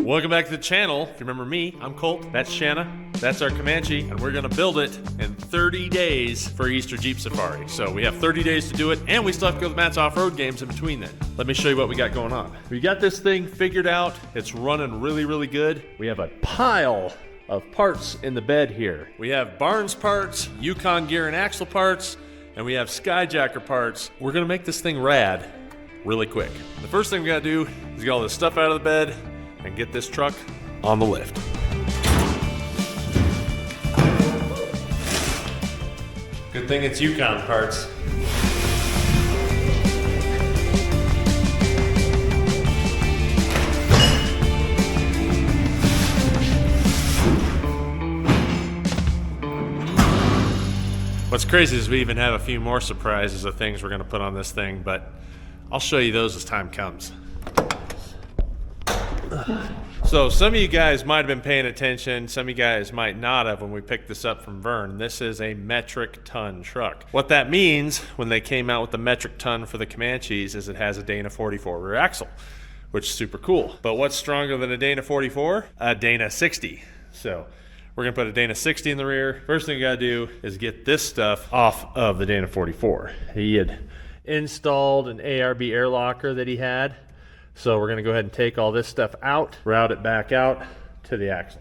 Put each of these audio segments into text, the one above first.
Welcome back to the channel. If you remember me, I'm Colt, that's Shanna, that's our Comanche, and we're gonna build it in 30 days for Easter Jeep Safari. So we have 30 days to do it, and we still have to go to Matt's off-road games in between then. Let me show you what we got going on. We got this thing figured out. It's running really, really good. We have a pile of parts in the bed here. We have Barnes parts, Yukon gear and axle parts, and we have Skyjacker parts. We're gonna make this thing rad really quick. The first thing we gotta do is get all this stuff out of the bed and get this truck on the lift. Good thing it's Yukon parts. What's crazy is we even have a few more surprises of things we're gonna put on this thing, but I'll show you those as time comes. So some of you guys might have been paying attention, some of you guys might not have when we picked this up from Vern. This is a metric ton truck. What that means when they came out with the metric ton for the Comanches is it has a Dana 44 rear axle, which is super cool. But what's stronger than a Dana 44? A Dana 60. So we're gonna put a Dana 60 in the rear. First thing you gotta do is get this stuff off of the Dana 44. He had installed an ARB air locker that he had. So we're gonna go ahead and take all this stuff out, route it back out to the axle.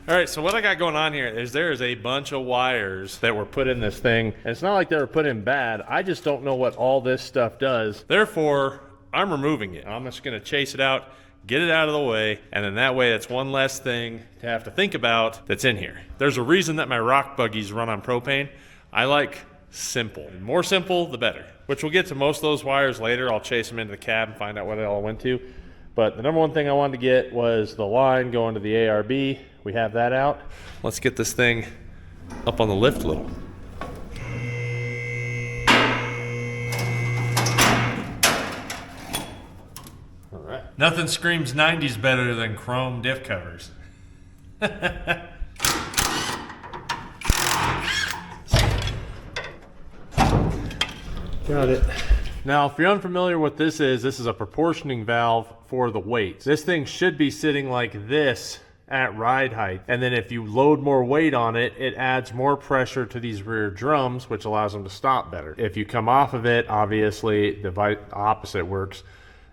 All right, so what I got going on here is there is a bunch of wires that were put in this thing. And it's not like they were put in bad. I just don't know what all this stuff does. Therefore, I'm removing it. I'm just gonna chase it out, get it out of the way, and then that way it's one less thing to have to think about that's in here. There's a reason that my rock buggies run on propane. I like simple. The more simple, the better. Which we'll get to most of those wires later. I'll chase them into the cab and find out what they all went to. But the number one thing I wanted to get was the line going to the ARB. We have that out. Let's get this thing up on the lift a little. All right. Nothing screams 90s better than chrome diff covers. Got it. Now, if you're unfamiliar with this is a proportioning valve for the weights. This thing should be sitting like this at ride height. And then if you load more weight on it, it adds more pressure to these rear drums, which allows them to stop better. If you come off of it, obviously the opposite works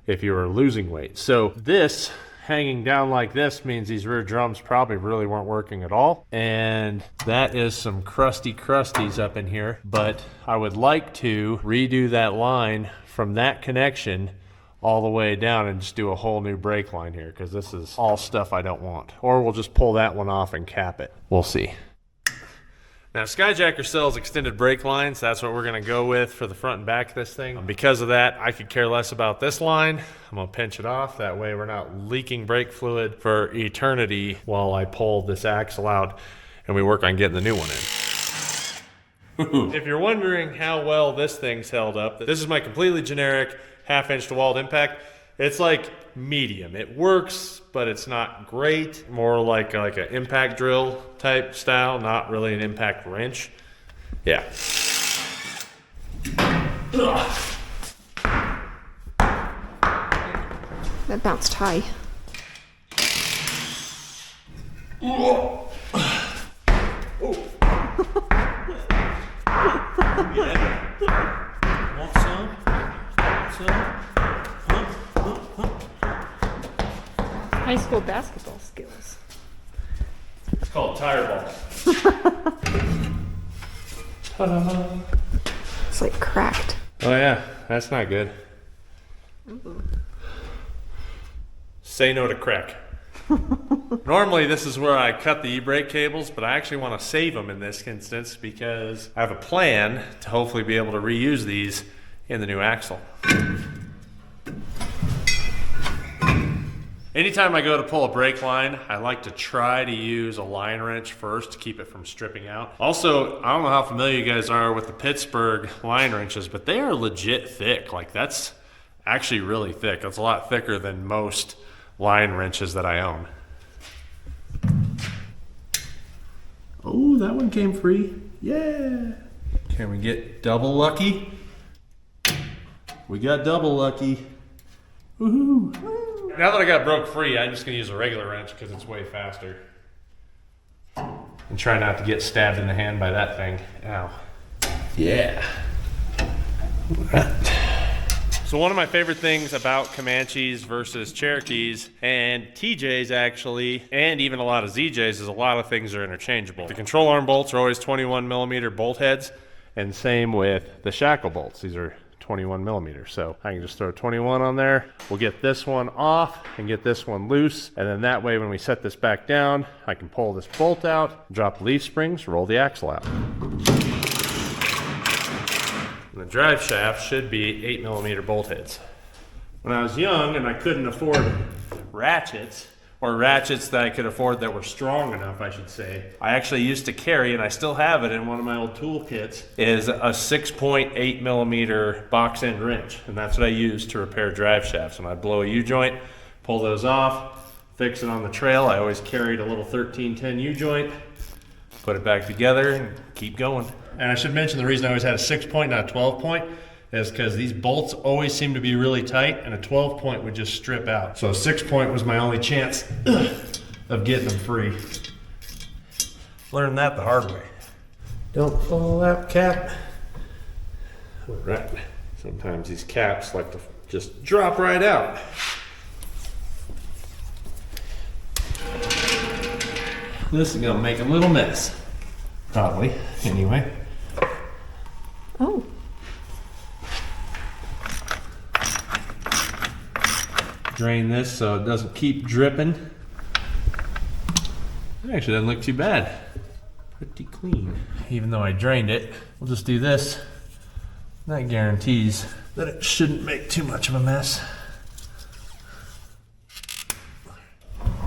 if you are losing weight. So this hanging down like this means these rear drums probably really weren't working at all. And that is some crusty crusties up in here, but I would like to redo that line from that connection all the way down and just do a whole new brake line here, because this is all stuff I don't want. Or we'll just pull that one off and cap it. We'll see. Now, Skyjacker sells extended brake lines. That's what we're gonna go with for the front and back of this thing. Because of that, I could care less about this line. I'm gonna pinch it off. That way we're not leaking brake fluid for eternity while I pull this axle out and we work on getting the new one in. If you're wondering how well this thing's held up, this is my completely generic 1/2 inch DeWalt impact. It's like medium. It works, but it's not great. More like an impact drill type style, not really an impact wrench. Yeah. That bounced high. Oh. Want some? Want some? High school basketball skills. It's called tire ball. Ta-da. It's like cracked. Oh yeah, that's not good. Ooh. Say no to crack. Normally this is where I cut the e-brake cables, but I actually want to save them in this instance because I have a plan to hopefully be able to reuse these in the new axle. Anytime I go to pull a brake line, I like to try to use a line wrench first to keep it from stripping out. Also, I don't know how familiar you guys are with the Pittsburgh line wrenches, but they are legit thick. Like, that's actually really thick. It's a lot thicker than most line wrenches that I own. Oh, that one came free. Yeah. Can we get double lucky? We got double lucky. Woohoo! Now that I got broke free, I'm just gonna use a regular wrench because it's way faster. And try not to get stabbed in the hand by that thing. Ow. Yeah. Alright. So one of my favorite things about Comanches versus Cherokees and TJs actually, and even a lot of ZJs, is a lot of things are interchangeable. The control arm bolts are always 21mm bolt heads, and same with the shackle bolts. These are 21mm. So I can just throw 21 on there. We'll get this one off and get this one loose. And then that way when we set this back down, I can pull this bolt out, drop the leaf springs, roll the axle out. And the drive shaft should be 8mm bolt heads. When I was young and I couldn't afford ratchets, or ratchets that I could afford that were strong enough, I should say, I actually used to carry, and I still have it in one of my old tool kits, is a 6.8mm box end wrench. And that's what I use to repair drive shafts. When I blow a U-joint, pull those off, fix it on the trail. I always carried a little 1310 U-joint, put it back together, and keep going. And I should mention the reason I always had a 6-point, not a 12-point, is because these bolts always seem to be really tight, and a 12-point would just strip out. So a 6-point was my only chance of getting them free. Learned that the hard way. Don't pull that cap. All right. Sometimes these caps like to just drop right out. This is gonna make a little mess. Probably, anyway. Oh. Drain this so it doesn't keep dripping. It actually doesn't look too bad. Pretty clean. Even though I drained it, we'll just do this. That guarantees that it shouldn't make too much of a mess.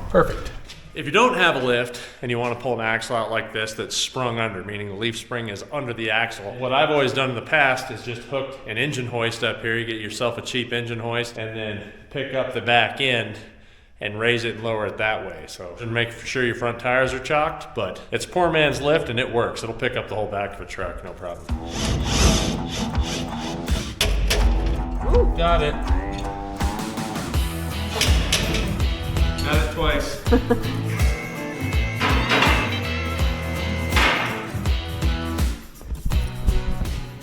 Perfect. If you don't have a lift and you want to pull an axle out like this that's sprung under, meaning the leaf spring is under the axle, what I've always done in the past is just hook an engine hoist up here. You get yourself a cheap engine hoist and then pick up the back end and raise it and lower it that way. So make sure your front tires are chocked, but it's poor man's lift and it works. It'll pick up the whole back of a truck, no problem. Ooh, got it. Got it twice.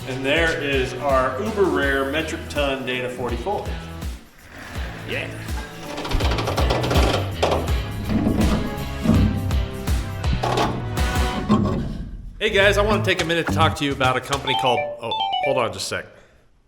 And there is our uber rare metric ton Data 44. Yeah. Hey guys, I want to take a minute to talk to you about a company called, oh, hold on just a sec.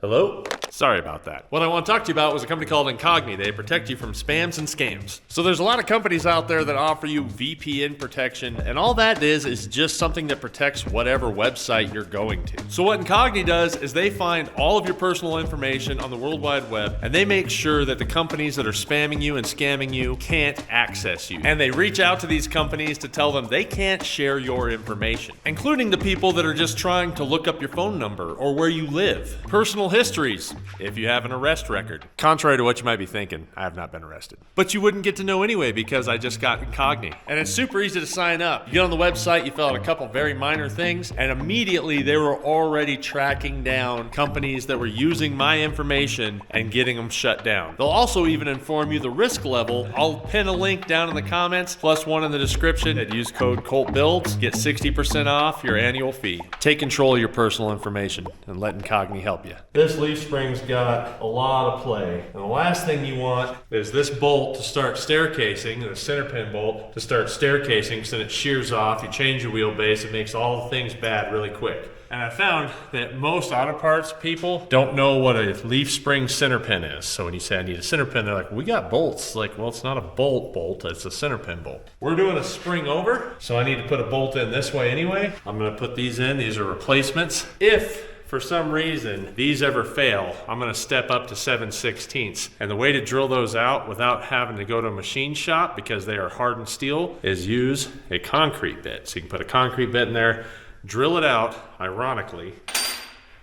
Hello? Sorry about that. What I want to talk to you about was a company called Incogni. They protect you from spams and scams. So there's a lot of companies out there that offer you VPN protection, and all that is just something that protects whatever website you're going to. So what Incogni does is they find all of your personal information on the World Wide Web, and they make sure that the companies that are spamming you and scamming you can't access you. And they reach out to these companies to tell them they can't share your information, including the people that are just trying to look up your phone number or where you live. Personal histories, if you have an arrest record. Contrary to what you might be thinking, I have not been arrested. But you wouldn't get to know anyway because I just got Incogni. And it's super easy to sign up. You get on the website, you fill out a couple very minor things, and immediately they were already tracking down companies that were using my information and getting them shut down. They'll also even inform you the risk level. I'll pin a link down in the comments, plus one in the description, and use code COLTBUILDS. Get 60% off your annual fee. Take control of your personal information and let Incogni help you. This leaf spring's got a lot of play. And the last thing you want is this bolt to start staircasing, the center pin bolt to start staircasing, so then it shears off, you change your wheelbase, it makes all the things bad really quick. And I found that most auto parts people don't know what a leaf spring center pin is. So when you say I need a center pin, they're like, we got bolts. Like, well, it's not a bolt, it's a center pin bolt. We're doing a spring over, so I need to put a bolt in this way anyway. I'm gonna put these in, these are replacements. If for some reason these ever fail, I'm gonna step up to 7/16. And the way to drill those out without having to go to a machine shop, because they are hardened steel, is use a concrete bit. So you can put a concrete bit in there, drill it out, ironically,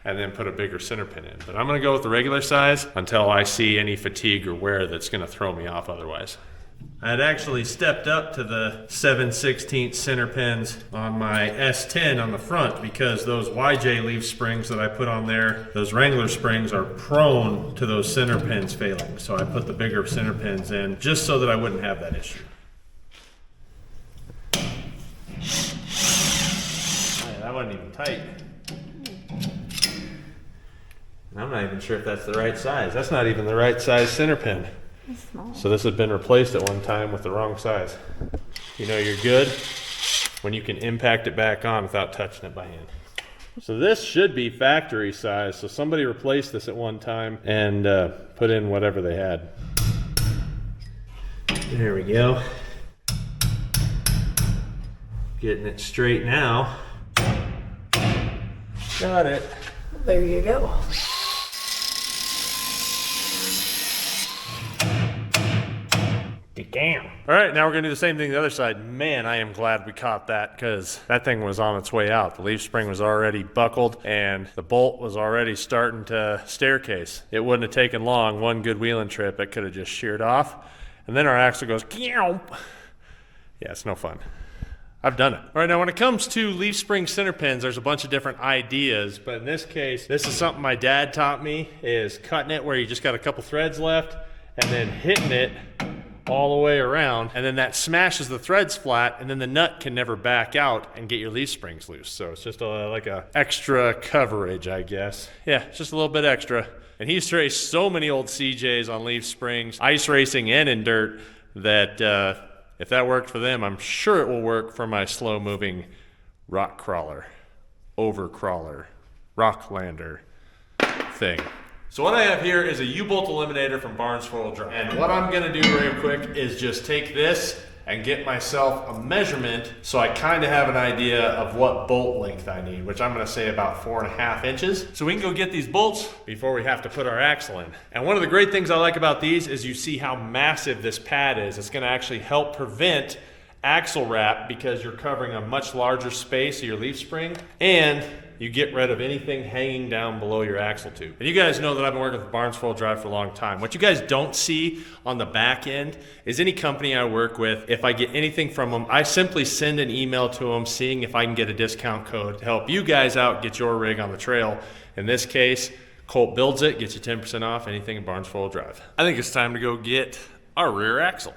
and then put a bigger center pin in. But I'm gonna go with the regular size until I see any fatigue or wear that's gonna throw me off otherwise. I had actually stepped up to the 7/16 center pins on my S10 on the front because those YJ leaf springs that I put on there, those Wrangler springs, are prone to those center pins failing. So I put the bigger center pins in just so that I wouldn't have that issue. Man, that wasn't even tight. I'm not even sure if that's the right size. That's not even the right size center pin. Small. So this has been replaced at one time with the wrong size. You know you're good when you can impact it back on without touching it by hand. So this should be factory size. So somebody replaced this at one time and put in whatever they had. There we go. Getting it straight now. Got it. There you go. Damn. All right, now we're gonna do the same thing the other side. Man, I am glad we caught that because that thing was on its way out. The leaf spring was already buckled and the bolt was already starting to staircase. It wouldn't have taken long, one good wheeling trip, it could have just sheared off. And then our axle goes, yeah, it's no fun. I've done it. All right, now when it comes to leaf spring center pins, there's a bunch of different ideas, but in this case, this is something my dad taught me, is cutting it where you just got a couple threads left and then hitting it all the way around, and then that smashes the threads flat, and then the nut can never back out and get your leaf springs loose. So it's just like a extra coverage, I guess. Yeah, it's just a little bit extra. And he's raced so many old CJs on leaf springs, ice racing and in dirt, that if that worked for them, I'm sure it will work for my slow-moving rock crawler, overcrawler, rock lander thing. So what I have here is a U-bolt eliminator from Barnes 4-wheel drive. And what I'm gonna do real quick is just take this and get myself a measurement so I kind of have an idea of what bolt length I need, which I'm gonna say about 4.5 inches. So we can go get these bolts before we have to put our axle in. And one of the great things I like about these is you see how massive this pad is. It's gonna actually help prevent axle wrap because you're covering a much larger space of your leaf spring, and you get rid of anything hanging down below your axle tube. And you guys know that I've been working with Barnes 4-wheel drive for a long time. What you guys don't see on the back end is any company I work with, if I get anything from them, I simply send an email to them seeing if I can get a discount code to help you guys out get your rig on the trail. In this case, Colt builds it, gets you 10% off anything in Barnes 4-wheel drive. I think it's time to go get our rear axle.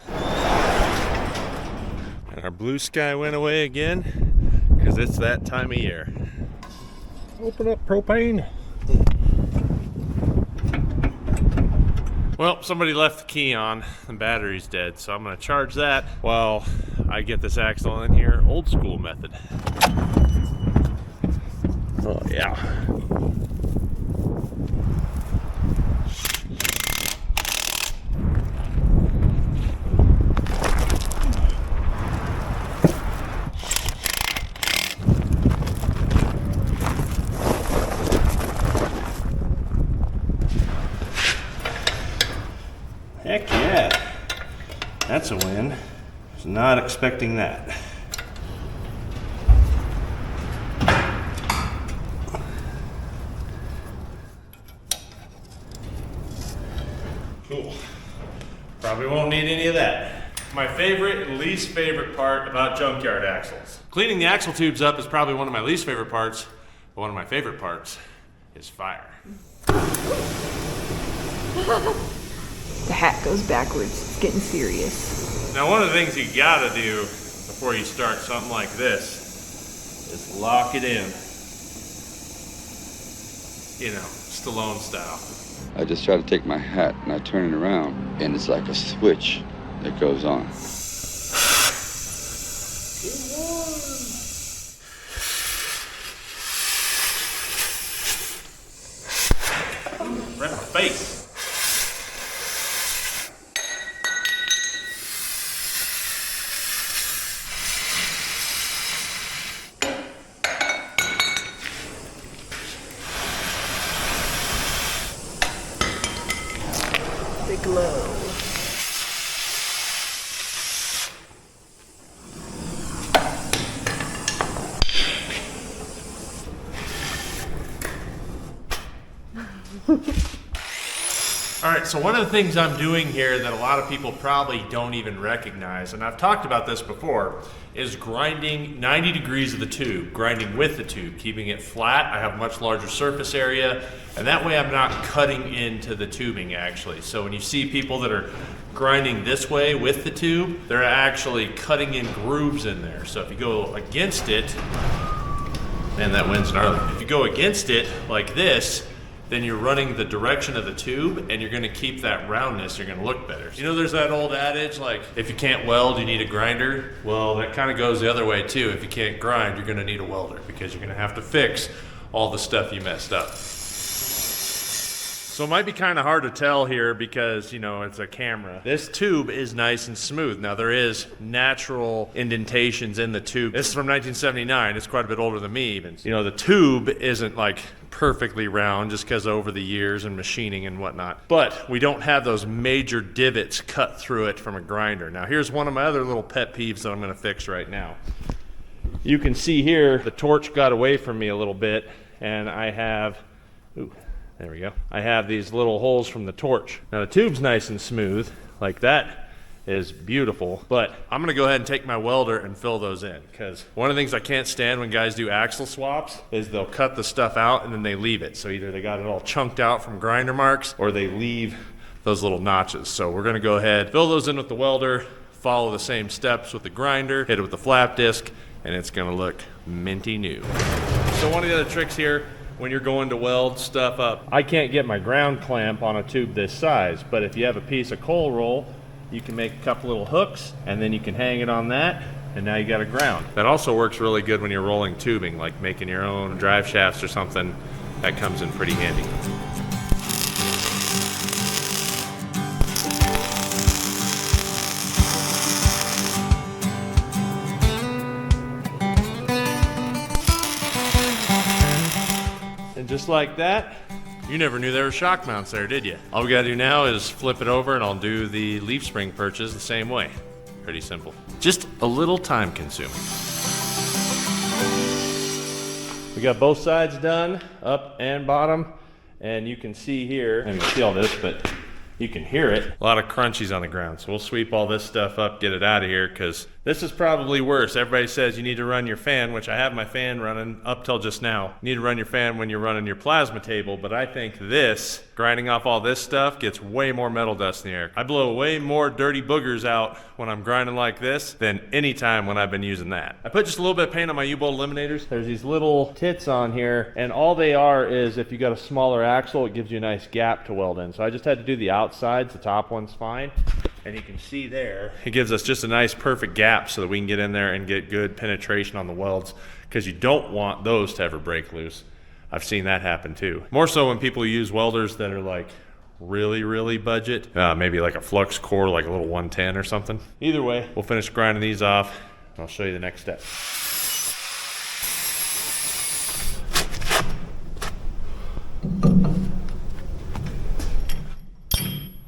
And our blue sky went away again because it's that time of year. Open up propane. Well, somebody left the key on. The battery's dead, so I'm gonna charge that while I get this axle in here, old school method. Oh yeah. Heck yeah, that's a win. Was not expecting that. Cool. Probably won't need any of that. My favorite and least favorite part about junkyard axles. Cleaning the axle tubes up is probably one of my least favorite parts, but one of my favorite parts is fire. The hat goes backwards. It's getting serious. Now, one of the things you gotta do before you start something like this is lock it in. You know, Stallone style. I just try to take my hat and I turn it around, and it's like a switch that goes on. Right in my face. The glow. All right, so one of the things I'm doing here that a lot of people probably don't even recognize, and I've talked about this before, is grinding 90 degrees of the tube, grinding with the tube, keeping it flat. I have a much larger surface area, and that way I'm not cutting into the tubing actually. So when you see people that are grinding this way with the tube, they're actually cutting in grooves in there. So if you go against it, man, that wind's gnarly. If you go against it like this, then you're running the direction of the tube and you're gonna keep that roundness, you're gonna look better. You know, there's that old adage, like, if you can't weld, you need a grinder. Well, that kind of goes the other way too. If you can't grind, you're gonna need a welder because you're gonna have to fix all the stuff you messed up. So it might be kind of hard to tell here because, you know, it's a camera. This tube is nice and smooth. Now there is natural indentations in the tube. This is from 1979. It's quite a bit older than me even. You know, the tube isn't like perfectly round just because over the years and machining and whatnot. But we don't have those major divots cut through it from a grinder. Now here's one of my other little pet peeves that I'm gonna fix right now. You can see here, the torch got away from me a little bit and I have, ooh, there we go. I have these little holes from the torch. Now the tube's nice and smooth, like that is beautiful, but I'm gonna go ahead and take my welder and fill those in, because one of the things I can't stand when guys do axle swaps is they'll cut the stuff out and then they leave it. So either they got it all chunked out from grinder marks or they leave those little notches. So we're gonna go ahead, fill those in with the welder, follow the same steps with the grinder, hit it with the flap disc, and it's gonna look minty new. So one of the other tricks here, when you're going to weld stuff up, I can't get my ground clamp on a tube this size, but if you have a piece of coal roll, you can make a couple little hooks and then you can hang it on that, and now you got a ground. That also works really good when you're rolling tubing, like making your own drive shafts or something. That comes in pretty handy. And just like that, you never knew there were shock mounts there, did you? All we gotta do now is flip it over and I'll do the leaf spring perches the same way. Pretty simple. Just a little time consuming. We got both sides done, up and bottom, and you can see here, and you can see all this, but you can hear it. A lot of crunchies on the ground, so we'll sweep all this stuff up, get it out of here, because this is probably worse. Everybody says you need to run your fan, which I have my fan running up till just now. You need to run your fan when you're running your plasma table, but I think this, grinding off all this stuff, gets way more metal dust in the air. I blow way more dirty boogers out when I'm grinding like this than any time when I've been using that. I put just a little bit of paint on my U-bolt eliminators. There's these little tits on here, and all they are is if you got a smaller axle, it gives you a nice gap to weld in. So I just had to do the outsides, the top one's fine. And you can see there, it gives us just a nice perfect gap so that we can get in there and get good penetration on the welds, because you don't want those to ever break loose. I've seen that happen too. More so when people use welders that are like really budget, maybe like a flux core, like a little 110 or something. Either way, we'll finish grinding these off and I'll show you the next step.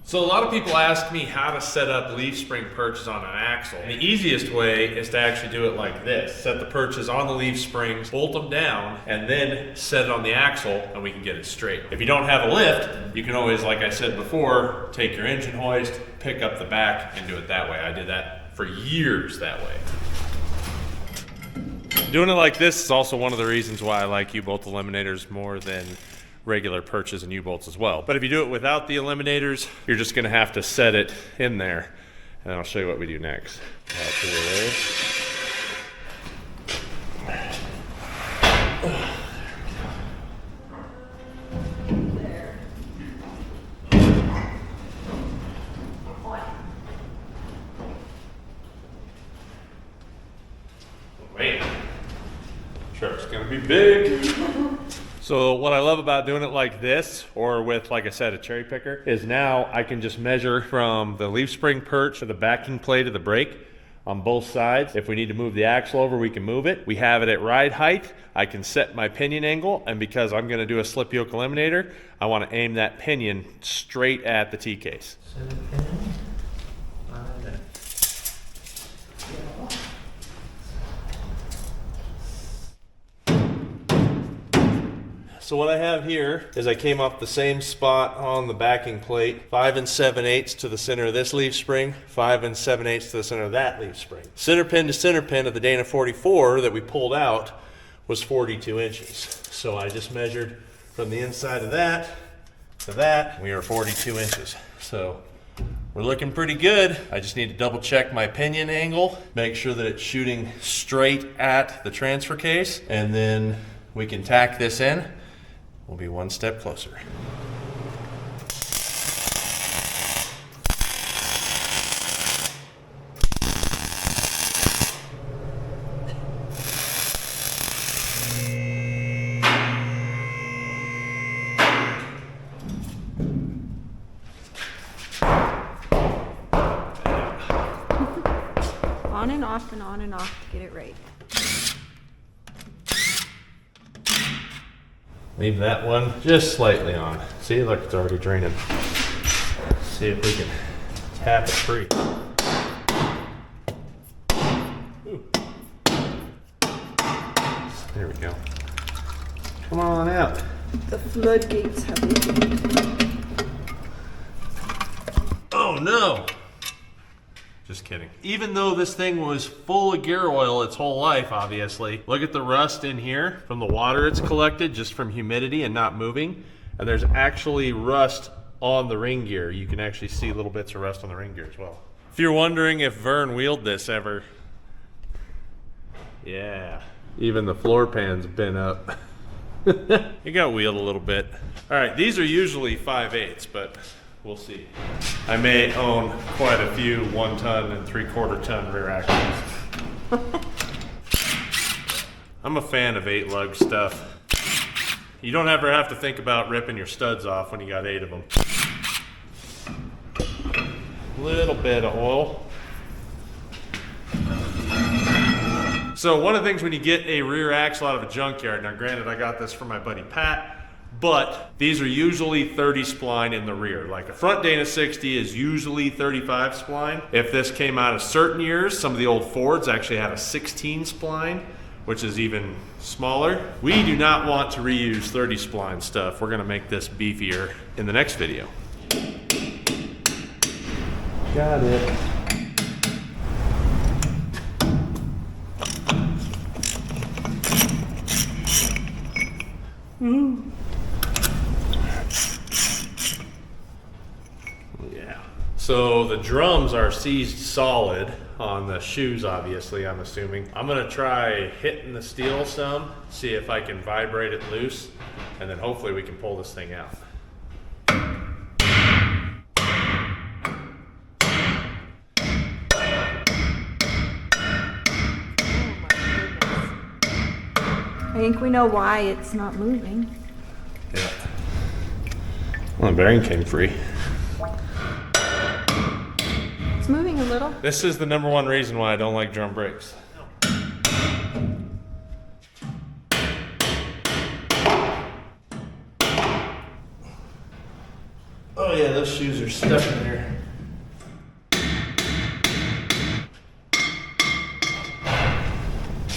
So a lot of people ask me how to set up leaf spring perches on an axle. And the easiest way is to actually do it like this. Set the perches on the leaf springs, bolt them down, and then set it on the axle, and we can get it straight. If you don't have a lift, you can always, like I said before, take your engine hoist, pick up the back, and do it that way. I did that for years that way. Doing it like this is also one of the reasons why I like U-bolt eliminators more than regular perches and U-bolts as well. But if you do it without the eliminators, you're just gonna have to set it in there. And I'll show you what we do next. Wait, truck's gonna be big. So what I love about doing it like this, or with, like I said, a cherry picker, is now I can just measure from the leaf spring perch to the backing plate of the brake on both sides. If we need to move the axle over, we can move it. We have it at ride height. I can set my pinion angle, and because I'm gonna do a slip yoke eliminator, I wanna aim that pinion straight at the T-case. So what I have here is I came off the same spot on the backing plate, 5 7/8 to the center of this leaf spring, 5 7/8 to the center of that leaf spring. Center pin to center pin of the Dana 44 that we pulled out was 42 inches. So I just measured from the inside of that to that, we are 42 inches. So we're looking pretty good. I just need to double check my pinion angle, make sure that it's shooting straight at the transfer case, and then we can tack this in. We'll be one step closer. On and off and on and off to get it right. Leave that one just slightly on. See, look, it's already draining. See if we can tap it free. Ooh. There we go. Come on out. The floodgates have opened. Oh no! Just kidding. Even though this thing was full of gear oil its whole life, obviously, look at the rust in here from the water it's collected just from humidity and not moving. And there's actually rust on the ring gear. You can actually see little bits of rust on the ring gear as well. If you're wondering if Vern wheeled this ever, yeah, even the floor pan's been up. It got wheeled a little bit. All right, these are usually 5/8, but we'll see. I may own quite a few 1 ton and 3/4 ton rear axles. I'm a fan of 8 lug stuff. You don't ever have to think about ripping your studs off when you got 8 of them. Little bit of oil. So one of the things when you get a rear axle out of a junkyard, now granted I got this from my buddy Pat, but these are usually 30 spline in the rear. Like a front Dana 60 is usually 35 spline. If this came out of certain years, some of the old Fords actually had a 16 spline, which is even smaller. We do not want to reuse 30 spline stuff. We're gonna make this beefier in the next video. Got it. Yeah. So the drums are seized solid on the shoes, obviously, I'm assuming. I'm gonna try hitting the steel some, see if I can vibrate it loose, and then hopefully we can pull this thing out. I think we know why it's not moving. Yeah. Well, the bearing came free. It's moving a little. This is the #1 reason why I don't like drum brakes. Oh yeah, those shoes are stuck in there.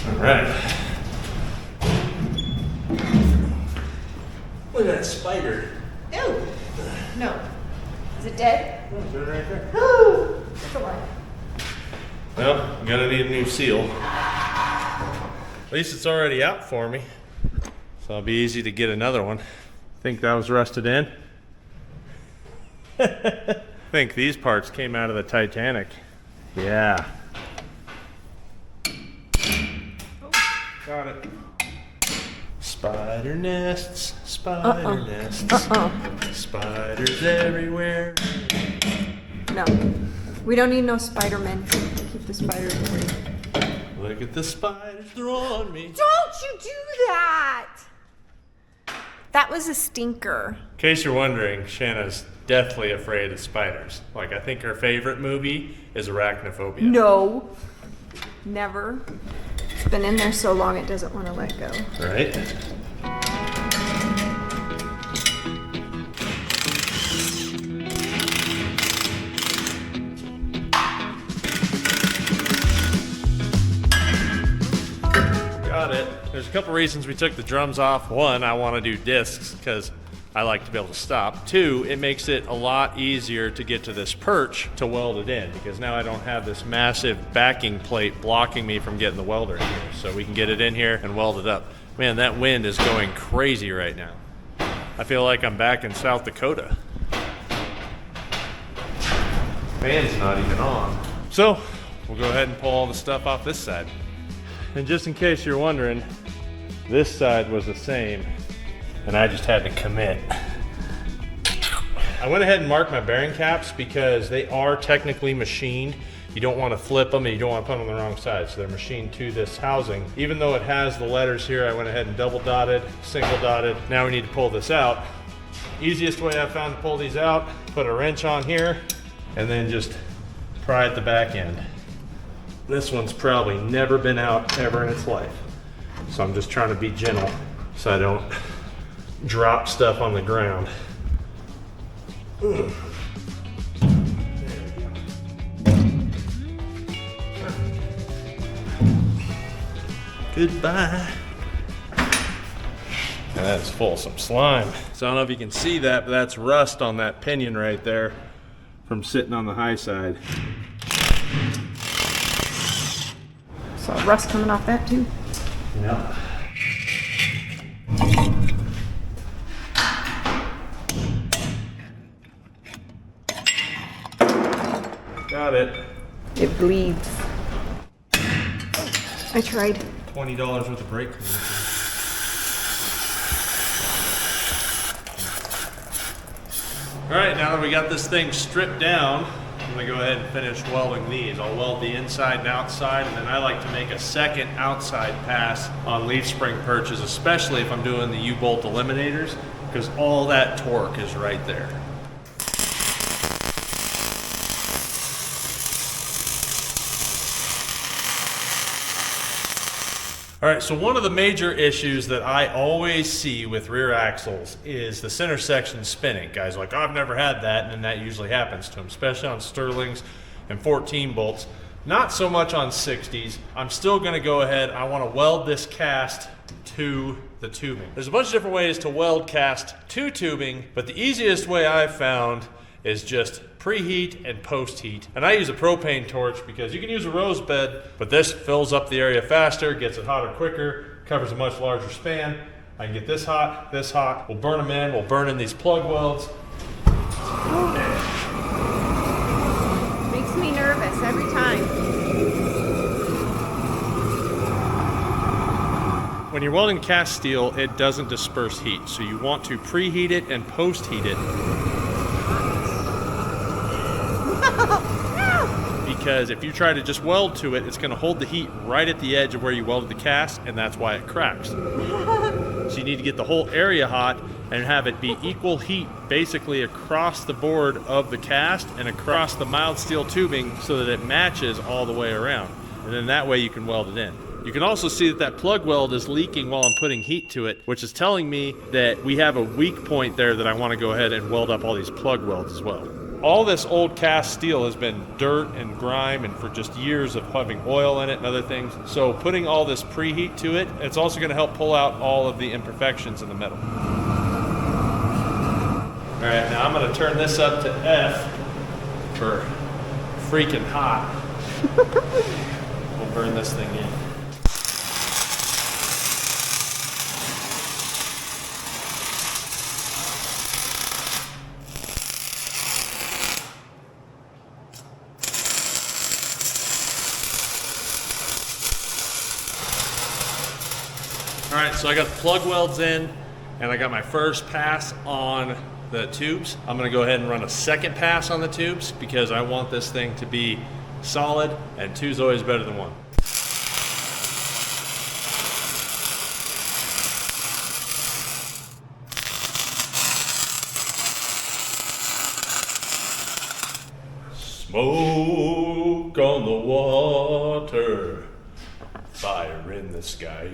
All right. Look at that spider. Ew. No. Is it dead? Oh, it's right there. It's alive. Well, I'm gonna need a new seal. At least it's already out for me, so it'll be easy to get another one. Think that was rusted in? I think these parts came out of the Titanic. Yeah. Got it. Spider nests, spider nests, spiders everywhere. No. We don't need no Spider-Man. Keep the spiders away. Look at the spiders, they're on me. Don't you do that! That was a stinker. In case you're wondering, Shanna's deathly afraid of spiders. Like, I think her favorite movie is Arachnophobia. No. Never. It's been in there so long it doesn't want to let go. Right? Got it. there's a couple reasons we took the drums off. One, I want to do discs because I like to be able to stop. Two, it makes it a lot easier to get to this perch to weld it in, because now I don't have this massive backing plate blocking me from getting the welder in here. So we can get it in here and weld it up. Man, that wind is going crazy right now. I feel like I'm back in South Dakota. Fan's not even on. So we'll go ahead and pull all the stuff off this side. And just in case you're wondering, this side was the same, and I just had to commit. I went ahead and marked my bearing caps because they are technically machined. You don't want to flip them and you don't want to put them on the wrong side. So they're machined to this housing. Even though it has the letters here, I went ahead and double dotted, single dotted. Now we need to pull this out. Easiest way I've found to pull these out, put a wrench on here and then just pry at the back end. This one's probably never been out ever in its life. So I'm just trying to be gentle so I don't drop stuff on the ground. There we go. Goodbye. And that's full of some slime. So I don't know if you can see that, but that's rust on that pinion right there from sitting on the high side. So rust coming off that too? Yeah. Got it. It bleeds. I tried. $20 worth of brake cleaner. All right, now that we got this thing stripped down, I'm gonna go ahead and finish welding these. I'll weld the inside and outside, and then I like to make a second outside pass on leaf spring perches, especially if I'm doing the U-bolt eliminators, because all that torque is right there. All right, so one of the major issues that I always see with rear axles is the center section spinning. Guys are like, oh, I've never had that, and then that usually happens to them, especially on Sterlings and 14 bolts. Not so much on 60s. I'm still gonna go ahead, I wanna weld this cast to the tubing. There's a bunch of different ways to weld cast to tubing, but the easiest way I've found is just preheat and post-heat. And I use a propane torch because you can use a rose bed, but this fills up the area faster, gets it hotter quicker, covers a much larger span. I can get this hot, we'll burn them in, we'll burn in these plug welds. Makes me nervous every time. When you're welding cast steel, it doesn't disperse heat, so you want to preheat it and post-heat it. Because if you try to just weld to it, it's going to hold the heat right at the edge of where you welded the cast, and that's why it cracks. So you need to get the whole area hot and have it be equal heat basically across the board of the cast and across the mild steel tubing so that it matches all the way around. And then that way you can weld it in. You can also see that plug weld is leaking while I'm putting heat to it, which is telling me that we have a weak point there that I want to go ahead and weld up all these plug welds as well. All this old cast steel has been dirt and grime and for just years of having oil in it and other things. So putting all this preheat to it, it's also going to help pull out all of the imperfections in the metal. All right, now I'm going to turn this up to F for freaking hot. We'll burn this thing in. All right, so I got the plug welds in and I got my first pass on the tubes. I'm gonna go ahead and run a second pass on the tubes because I want this thing to be solid, and two's always better than one. Smoke on the water, fire in the sky.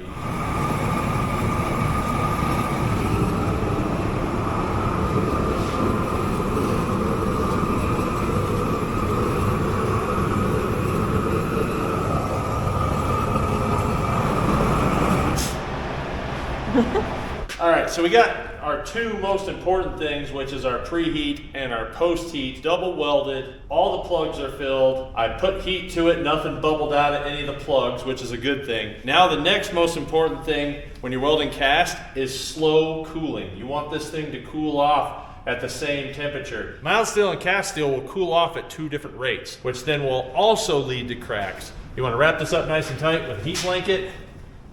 All right, so we got our two most important things, which is our preheat and our post-heat, double welded. All the plugs are filled. I put heat to it, nothing bubbled out of any of the plugs, which is a good thing. Now the next most important thing when you're welding cast is slow cooling. You want this thing to cool off at the same temperature. Mild steel and cast steel will cool off at 2 different rates, which then will also lead to cracks. You want to wrap this up nice and tight with a heat blanket,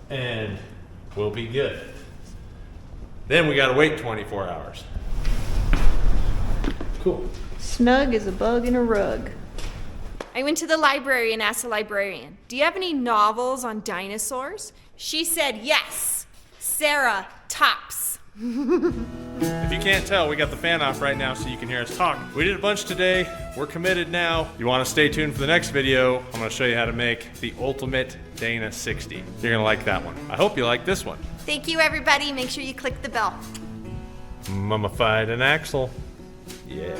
and we'll be good. Then we gotta wait 24 hours. Cool. Snug as a bug in a rug. I went to the library and asked the librarian, do you have any novels on dinosaurs? She said, yes, Sarah, tops. If you can't tell, we got the fan off right now so you can hear us talk. We did a bunch today. We're committed now. You want to stay tuned for the next video. I'm going to show you how to make the ultimate Dana 60. You're going to like that one. I hope you like this one. Thank you, everybody. Make sure you click the bell. Mummified an axle. Yeah.